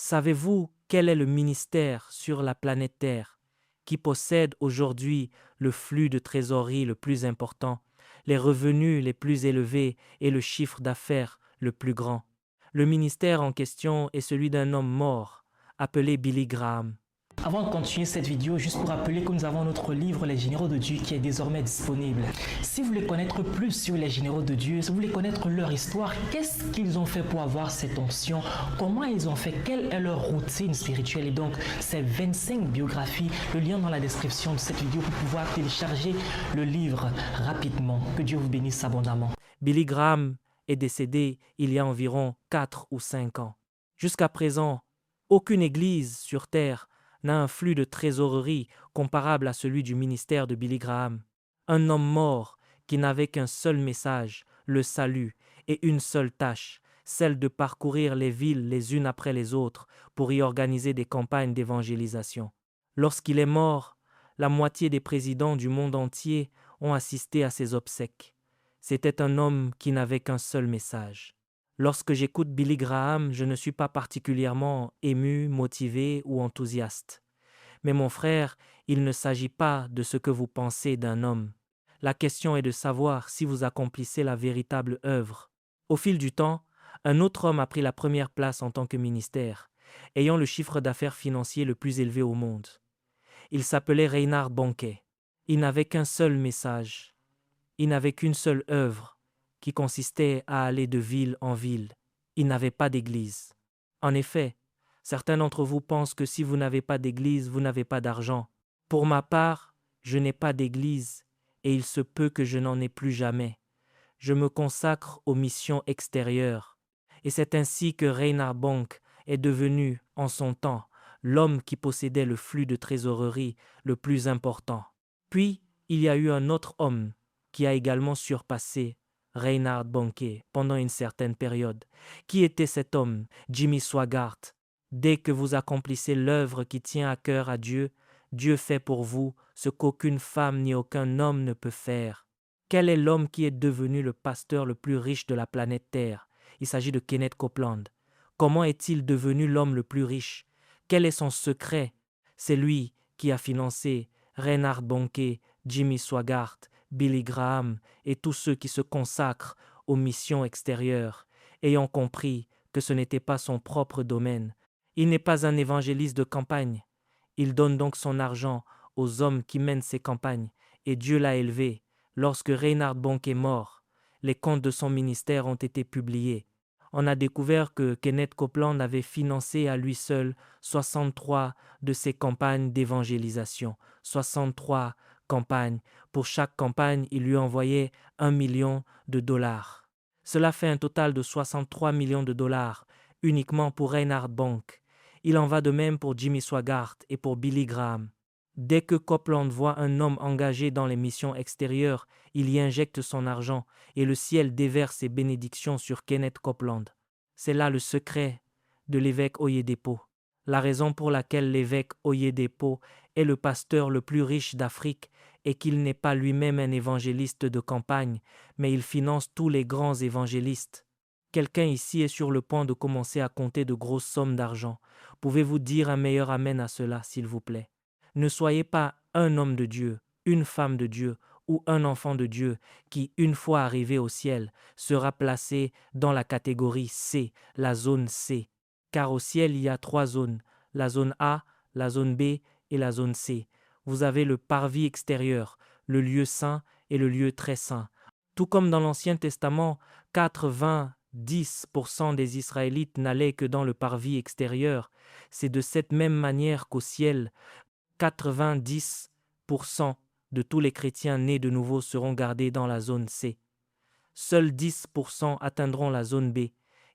Savez-vous quel est le ministère sur la planète Terre qui possède aujourd'hui le flux de trésorerie le plus important, les revenus les plus élevés et le chiffre d'affaires le plus grand? Le ministère en question est celui d'un homme mort, appelé Billy Graham. Avant de continuer cette vidéo, juste pour rappeler que nous avons notre livre Les Généraux de Dieu qui est désormais disponible. Si vous voulez connaître plus sur les Généraux de Dieu, si vous voulez connaître leur histoire, qu'est-ce qu'ils ont fait pour avoir cette onction, comment ils ont fait, quelle est leur routine spirituelle, et donc ces 25 biographies, le lien dans la description de cette vidéo pour pouvoir télécharger le livre rapidement. Que Dieu vous bénisse abondamment. Billy Graham est décédé il y a environ 4 ou 5 ans. Jusqu'à présent, aucune église sur terre n'a un flux de trésorerie comparable à celui du ministère de Billy Graham. Un homme mort qui n'avait qu'un seul message, le salut, et une seule tâche, celle de parcourir les villes les unes après les autres pour y organiser des campagnes d'évangélisation. Lorsqu'il est mort, la moitié des présidents du monde entier ont assisté à ses obsèques. C'était un homme qui n'avait qu'un seul message. Lorsque j'écoute Billy Graham, je ne suis pas particulièrement ému, motivé ou enthousiaste. Mais mon frère, il ne s'agit pas de ce que vous pensez d'un homme. La question est de savoir si vous accomplissez la véritable œuvre. Au fil du temps, un autre homme a pris la première place en tant que ministère, ayant le chiffre d'affaires financier le plus élevé au monde. Il s'appelait Reinhard Bonnke. Il n'avait qu'un seul message. Il n'avait qu'une seule œuvre, qui consistait à aller de ville en ville. Il n'avait pas d'église. En effet, certains d'entre vous pensent que si vous n'avez pas d'église, vous n'avez pas d'argent. Pour ma part, je n'ai pas d'église et il se peut que je n'en ai plus jamais. Je me consacre aux missions extérieures. Et c'est ainsi que Reinhard Bonnke est devenu, en son temps, l'homme qui possédait le flux de trésorerie le plus important. Puis, il y a eu un autre homme qui a également surpassé Reinhard Bonnke pendant une certaine période. Qui était cet homme, Jimmy Swaggart? Dès que vous accomplissez l'œuvre qui tient à cœur à Dieu, Dieu fait pour vous ce qu'aucune femme ni aucun homme ne peut faire. Quel est l'homme qui est devenu le pasteur le plus riche de la planète Terre? Il s'agit de Kenneth Copeland. Comment est-il devenu l'homme le plus riche? Quel est son secret? C'est lui qui a financé Reinhard Bonnke, Jimmy Swaggart, Billy Graham et tous ceux qui se consacrent aux missions extérieures, ayant compris que ce n'était pas son propre domaine. Il n'est pas un évangéliste de campagne. Il donne donc son argent aux hommes qui mènent ces campagnes, et Dieu l'a élevé. Lorsque Reinhard Bonnke est mort, les comptes de son ministère ont été publiés. On a découvert que Kenneth Copeland avait financé à lui seul 63 de ses campagnes d'évangélisation. 63 campagnes. Pour chaque campagne, il lui envoyait 1 million de dollars. Cela fait un total de 63 millions de dollars uniquement pour Reinhard Bonnke. Il en va de même pour Jimmy Swaggart et pour Billy Graham. Dès que Copeland voit un homme engagé dans les missions extérieures, il y injecte son argent et le ciel déverse ses bénédictions sur Kenneth Copeland. C'est là le secret de l'évêque Oyedepo. La raison pour laquelle l'évêque Oyedepo est le pasteur le plus riche d'Afrique est qu'il n'est pas lui-même un évangéliste de campagne, mais il finance tous les grands évangélistes. Quelqu'un ici est sur le point de commencer à compter de grosses sommes d'argent. Pouvez-vous dire un meilleur amen à cela, s'il vous plaît? Ne soyez pas un homme de Dieu, une femme de Dieu ou un enfant de Dieu qui, une fois arrivé au ciel, sera placé dans la catégorie C, la zone C. Car au ciel, il y a 3 zones, la zone A, la zone B et la zone C. Vous avez le parvis extérieur, le lieu saint et le lieu très saint. Tout comme dans l'Ancien Testament, 90% des Israélites n'allaient que dans le parvis extérieur. C'est de cette même manière qu'au ciel, 90% de tous les chrétiens nés de nouveau seront gardés dans la zone C. Seuls 10% atteindront la zone B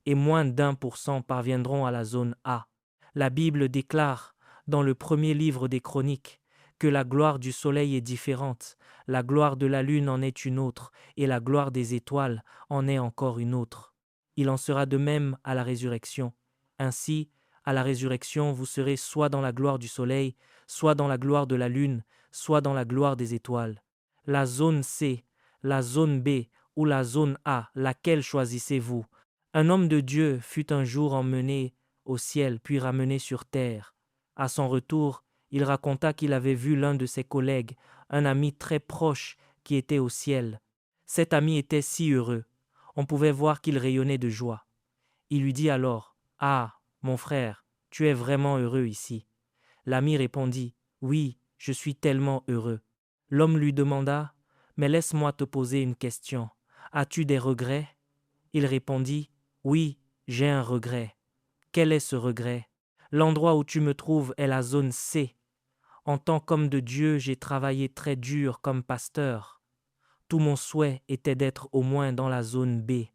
et moins d'1% parviendront à la zone A. La Bible déclare dans le premier livre des Chroniques que la gloire du soleil est différente, la gloire de la lune en est une autre et la gloire des étoiles en est encore une autre. Il en sera de même à la résurrection. Ainsi, à la résurrection, vous serez soit dans la gloire du soleil, soit dans la gloire de la lune, soit dans la gloire des étoiles. La zone C, la zone B ou la zone A, laquelle choisissez-vous? Un homme de Dieu fut un jour emmené au ciel puis ramené sur terre. À son retour, il raconta qu'il avait vu l'un de ses collègues, un ami très proche qui était au ciel. Cet ami était si heureux. On pouvait voir qu'il rayonnait de joie. Il lui dit alors, « Ah, mon frère, tu es vraiment heureux ici. » L'ami répondit, « Oui, je suis tellement heureux. » L'homme lui demanda, « Mais laisse-moi te poser une question. As-tu des regrets ?» Il répondit, « Oui, j'ai un regret. » « Quel est ce regret ?»« L'endroit où tu me trouves est la zone C. En tant qu'homme de Dieu, j'ai travaillé très dur comme pasteur. Tout mon souhait était d'être au moins dans la zone B.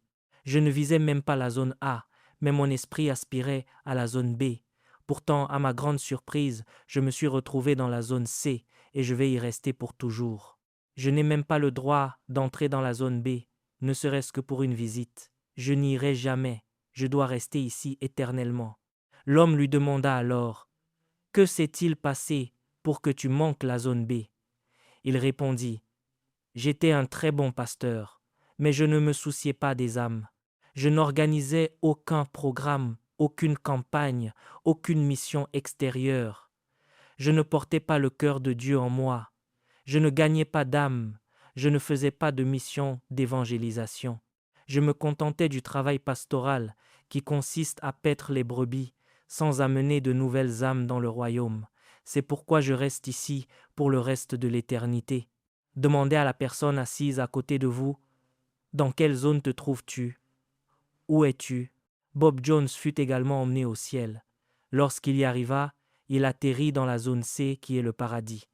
Je ne visais même pas la zone A, mais mon esprit aspirait à la zone B. Pourtant, à ma grande surprise, je me suis retrouvé dans la zone C et je vais y rester pour toujours. Je n'ai même pas le droit d'entrer dans la zone B, ne serait-ce que pour une visite. Je n'y irai jamais. Je dois rester ici éternellement. L'homme lui demanda alors, « Que s'est-il passé pour que tu manques la zone B ?» Il répondit, « J'étais un très bon pasteur, mais je ne me souciais pas des âmes. Je n'organisais aucun programme, aucune campagne, aucune mission extérieure. Je ne portais pas le cœur de Dieu en moi. Je ne gagnais pas d'âmes. Je ne faisais pas de mission d'évangélisation. Je me contentais du travail pastoral qui consiste à paître les brebis sans amener de nouvelles âmes dans le royaume. C'est pourquoi je reste ici pour le reste de l'éternité. Demandez à la personne assise à côté de vous, « Dans quelle zone te trouves-tu ? Où es-tu » Bob Jones fut également emmené au ciel. Lorsqu'il y arriva, il atterrit dans la zone C qui est le paradis.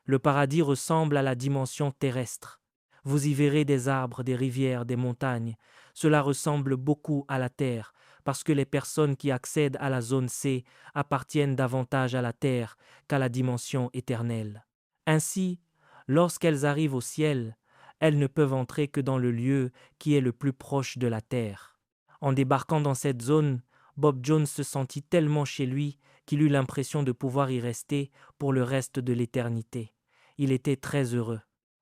Le paradis ressemble à la dimension terrestre. Vous y verrez des arbres, des rivières, des montagnes. Cela ressemble beaucoup à la terre, parce que les personnes qui accèdent à la zone C appartiennent davantage à la terre qu'à la dimension éternelle. Ainsi, lorsqu'elles arrivent au ciel, elles ne peuvent entrer que dans le lieu qui est le plus proche de la terre. En débarquant dans cette zone, Bob Jones se sentit tellement chez lui qu'il eut l'impression de pouvoir y rester pour le reste de l'éternité. Il était très heureux.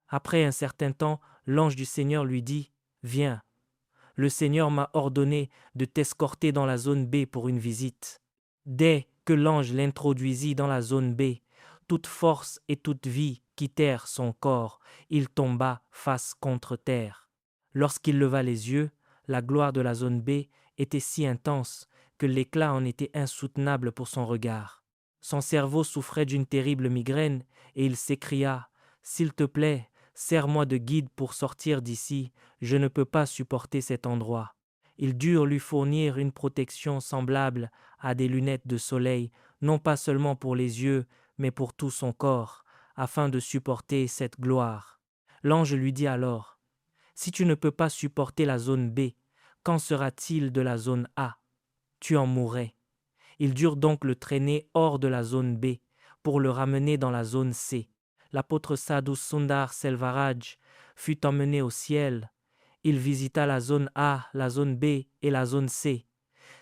Après un certain temps, l'ange du Seigneur lui dit, « Viens, le Seigneur m'a ordonné de t'escorter dans la zone B pour une visite. » Dès que l'ange l'introduisit dans la zone B, toute force et toute vie quittèrent son corps. Il tomba face contre terre. Lorsqu'il leva les yeux, la gloire de la zone B était si intense que l'éclat en était insoutenable pour son regard. Son cerveau souffrait d'une terrible migraine et il s'écria, « S'il te plaît, sers-moi de guide pour sortir d'ici, je ne peux pas supporter cet endroit. » Ils durent lui fournir une protection semblable à des lunettes de soleil, non pas seulement pour les yeux, mais pour tout son corps, afin de supporter cette gloire. L'ange lui dit alors, « Si tu ne peux pas supporter la zone B, qu'en sera-t-il de la zone A ? Tu en mourrais. » Ils durent donc le traîner hors de la zone B pour le ramener dans la zone C. L'apôtre Sadhu Sundar Selvaraj fut emmené au ciel. Il visita la zone A, la zone B et la zone C.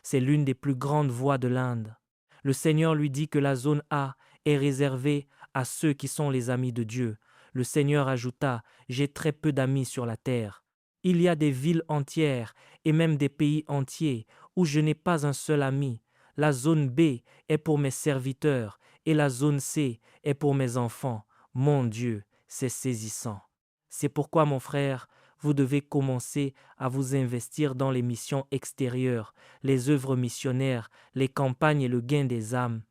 C'est l'une des plus grandes voies de l'Inde. Le Seigneur lui dit que la zone A est réservée à ceux qui sont les amis de Dieu. Le Seigneur ajouta, « J'ai très peu d'amis sur la terre. Il y a des villes entières et même des pays entiers où je n'ai pas un seul ami. La zone B est pour mes serviteurs et la zone C est pour mes enfants. Mon Dieu, c'est saisissant. C'est pourquoi, mon frère, vous devez commencer à vous investir dans les missions extérieures, les œuvres missionnaires, les campagnes et le gain des âmes.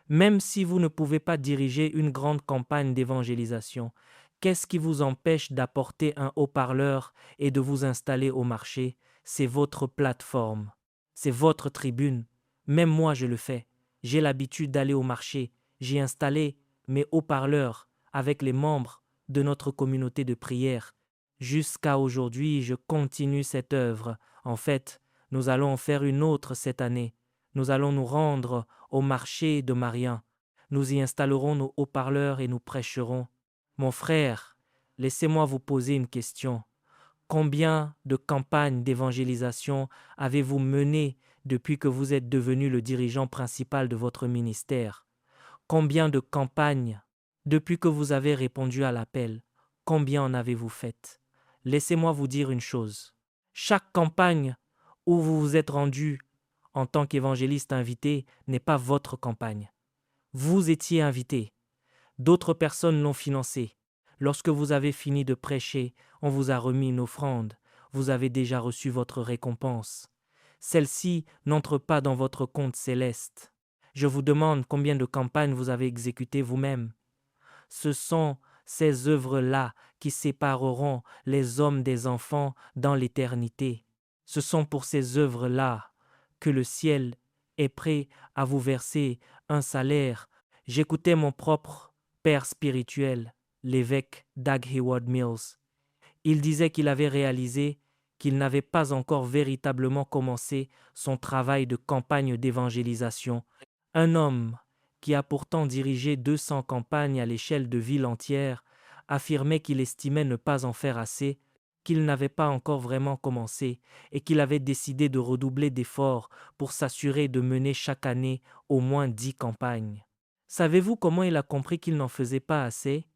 Même si vous ne pouvez pas diriger une grande campagne d'évangélisation, qu'est-ce qui vous empêche d'apporter un haut-parleur et de vous installer au marché? C'est votre plateforme, c'est votre tribune. Même moi, je le fais. J'ai l'habitude d'aller au marché. J'ai installé mes haut-parleurs avec les membres de notre communauté de prière. Jusqu'à aujourd'hui, je continue cette œuvre. En fait, nous allons en faire une autre cette année. Nous allons nous rendre au marché de Marien. Nous y installerons nos haut-parleurs et nous prêcherons. Mon frère, laissez-moi vous poser une question. Combien de campagnes d'évangélisation avez-vous menées depuis que vous êtes devenu le dirigeant principal de votre ministère? Combien de campagnes depuis que vous avez répondu à l'appel? Combien en avez-vous faites? Laissez-moi vous dire une chose. Chaque campagne où vous vous êtes rendu en tant qu'évangéliste invité n'est pas votre campagne. Vous étiez invité. D'autres personnes l'ont financé. Lorsque vous avez fini de prêcher, on vous a remis une offrande. Vous avez déjà reçu votre récompense. Celle-ci n'entre pas dans votre compte céleste. Je vous demande combien de campagnes vous avez exécutées vous-même. Ce sont ces œuvres-là qui sépareront les hommes des enfants dans l'éternité. Ce sont pour ces œuvres-là que le ciel est prêt à vous verser un salaire. J'écoutais mon propre père spirituel, l'évêque Dag Heward-Mills. Il disait qu'il avait réalisé qu'il n'avait pas encore véritablement commencé son travail de campagne d'évangélisation. Un homme qui a pourtant dirigé 200 campagnes à l'échelle de villes entières affirmait qu'il estimait ne pas en faire assez, qu'il n'avait pas encore vraiment commencé et qu'il avait décidé de redoubler d'efforts pour s'assurer de mener chaque année au moins 10 campagnes. Savez-vous comment il a compris qu'il n'en faisait pas assez?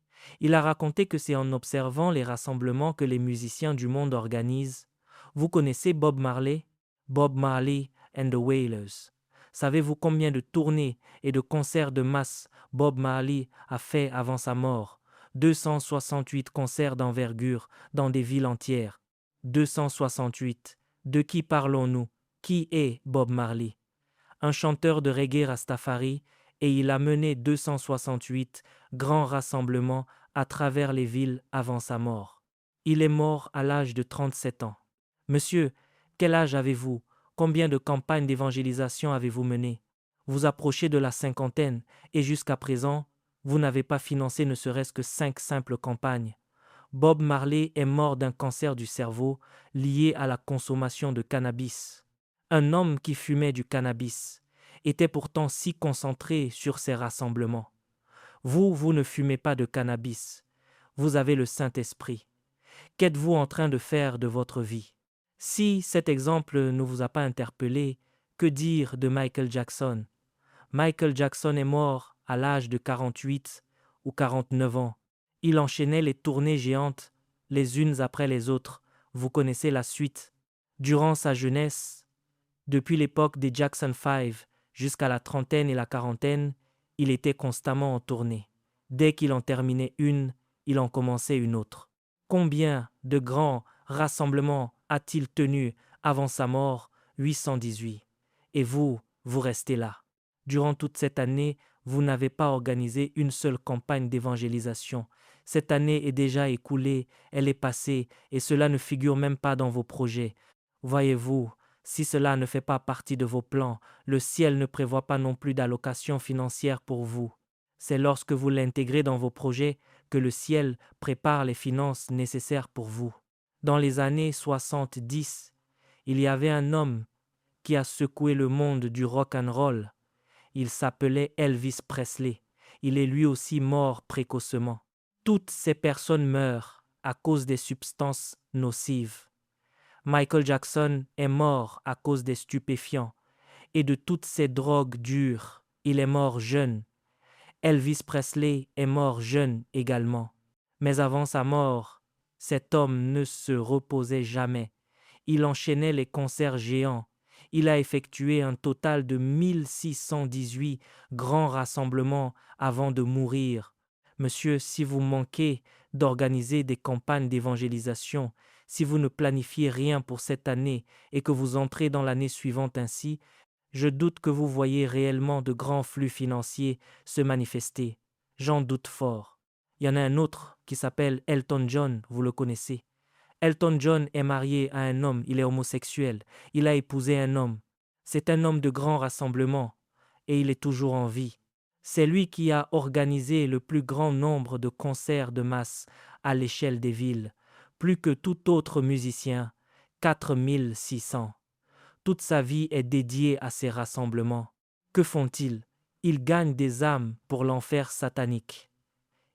Il a raconté que c'est en observant les rassemblements que les musiciens du monde organisent. Vous connaissez Bob Marley? Bob Marley and the Wailers. Savez-vous combien de tournées et de concerts de masse Bob Marley a fait avant sa mort? 268 concerts d'envergure dans des villes entières. 268. De qui parlons-nous? Qui est Bob Marley? Un chanteur de reggae Rastafari, et il a mené 268 grands rassemblements à travers les villes avant sa mort. Il est mort à l'âge de 37 ans. Monsieur, quel âge avez-vous? Combien de campagnes d'évangélisation avez-vous menées? Vous approchez de la cinquantaine et jusqu'à présent, vous n'avez pas financé ne serait-ce que 5 simples campagnes. Bob Marley est mort d'un cancer du cerveau lié à la consommation de cannabis. Un homme qui fumait du cannabis était pourtant si concentré sur ces rassemblements. Vous ne fumez pas de cannabis. Vous avez le Saint-Esprit. Qu'êtes-vous en train de faire de votre vie? Si cet exemple ne vous a pas interpellé, que dire de Michael Jackson? Michael Jackson est mort à l'âge de 48 ou 49 ans. Il enchaînait les tournées géantes, les unes après les autres. Vous connaissez la suite. Durant sa jeunesse, depuis l'époque des Jackson 5 jusqu'à la trentaine et la quarantaine, il était constamment en tournée. Dès qu'il en terminait une, il en commençait une autre. Combien de grands rassemblements a-t-il tenu avant sa mort? 818. Et vous restez là. Durant toute cette année, vous n'avez pas organisé une seule campagne d'évangélisation. Cette année est déjà écoulée, elle est passée, et cela ne figure même pas dans vos projets. Voyez-vous, si cela ne fait pas partie de vos plans, le ciel ne prévoit pas non plus d'allocation financière pour vous. C'est lorsque vous l'intégrez dans vos projets que le ciel prépare les finances nécessaires pour vous. Dans les années 70, il y avait un homme qui a secoué le monde du rock and roll. Il s'appelait Elvis Presley. Il est lui aussi mort précocement. Toutes ces personnes meurent à cause des substances nocives. Michael Jackson est mort à cause des stupéfiants et de toutes ces drogues dures. Il est mort jeune. Elvis Presley est mort jeune également. Mais avant sa mort, cet homme ne se reposait jamais. Il enchaînait les concerts géants. Il a effectué un total de 1618 grands rassemblements avant de mourir. Monsieur, si vous manquez d'organiser des campagnes d'évangélisation, si vous ne planifiez rien pour cette année et que vous entrez dans l'année suivante ainsi, je doute que vous voyez réellement de grands flux financiers se manifester. J'en doute fort. Il y en a un autre qui s'appelle Elton John, vous le connaissez. Elton John est marié à un homme, il est homosexuel. Il a épousé un homme. C'est un homme de grand rassemblement et il est toujours en vie. C'est lui qui a organisé le plus grand nombre de concerts de masse à l'échelle des villes, plus que tout autre musicien, 4600. Toute sa vie est dédiée à ces rassemblements. Que font-ils? Ils gagnent des âmes pour l'enfer satanique.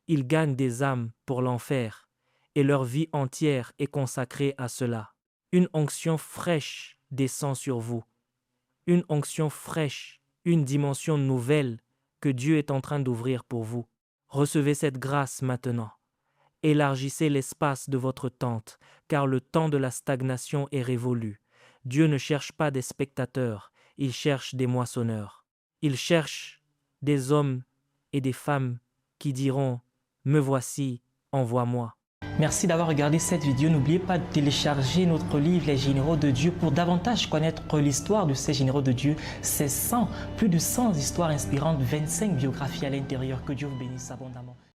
Ils gagnent des âmes pour l'enfer, et leur vie entière est consacrée à cela. Une onction fraîche descend sur vous. Une onction fraîche, une dimension nouvelle que Dieu est en train d'ouvrir pour vous. Recevez cette grâce maintenant. Élargissez l'espace de votre tente, car le temps de la stagnation est révolu. Dieu ne cherche pas des spectateurs, il cherche des moissonneurs. Il cherche des hommes et des femmes qui diront « Me voici, envoie-moi ». Merci d'avoir regardé cette vidéo. N'oubliez pas de télécharger notre livre Les Généraux de Dieu pour davantage connaître l'histoire de ces Généraux de Dieu. C'est plus de 100 histoires inspirantes, 25 biographies à l'intérieur. Que Dieu vous bénisse abondamment.